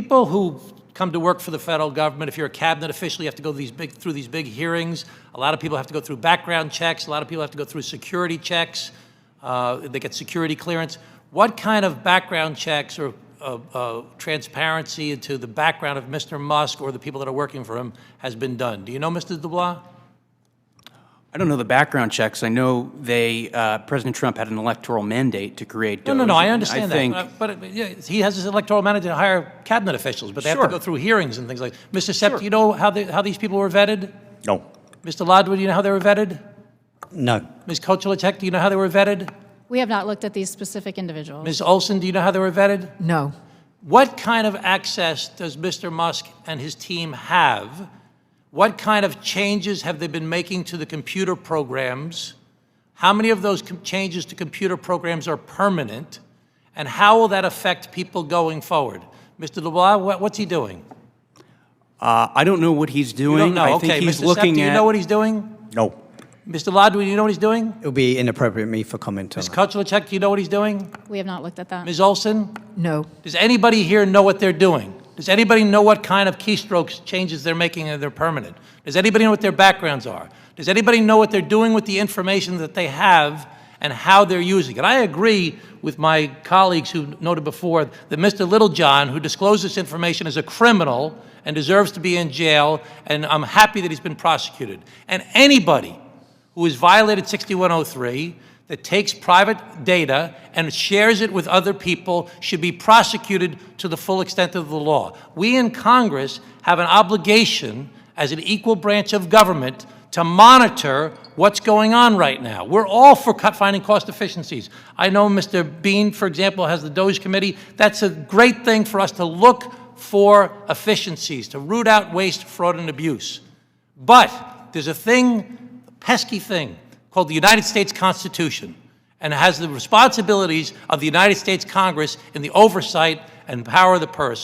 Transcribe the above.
people who come to work for the federal government, if you're a cabinet official, you have to go through these big hearings. A lot of people have to go through background checks. A lot of people have to go through security checks. They get security clearance. What kind of background checks or transparency into the background of Mr. Musk or the people that are working for him has been done? Do you know, Mr. Dubois? I don't know the background checks. I know President Trump had an electoral mandate to create DOJ. No, I understand that. But yeah, he has his electoral mandate to hire cabinet officials, but they have to go through hearings and things like that. Mr. Sepp, do you know how these people were vetted? No. Mr. Lodwood, do you know how they were vetted? No. Ms. Kochelicek, do you know how they were vetted? We have not looked at these specific individuals. Ms. Olson, do you know how they were vetted? No. What kind of access does Mr. Musk and his team have? What kind of changes have they been making to the computer programs? How many of those changes to computer programs are permanent? And how will that affect people going forward? Mr. Dubois, what's he doing? I don't know what he's doing. You don't know? I think he's Mr. looking Sepp, do you know what he's doing? No. Mr. Lodwood, do you know what he's doing? It would be inappropriate for me for comment on Ms. that. Kochelicek, do you know what he's doing? We have not looked at that. Ms. Olson? No. Does anybody here know what they're doing? Does anybody know what kind of keystrokes changes they're making and they're permanent? Does anybody know what their backgrounds are? Does anybody know what they're doing with the information that they have and how they're using it? I agree with my colleagues who noted before that Mr. Littlejohn, who disclosed this information, is a criminal and deserves to be in jail, and I'm happy that he's been prosecuted. And anybody who has violated 6103, that takes private data and shares it with other people should be prosecuted to the full extent of the law. We in Congress have an obligation as an equal branch of government to monitor what's going on right now. We're all for finding cost efficiencies. I know Mr. Bean, for example, has the DOJ committee. That's a great thing for us to look for efficiencies, to root out waste, fraud, and abuse. But there's a pesky thing, called the United States Constitution, and it has the responsibilities of the United States Congress in the oversight and power of the purse.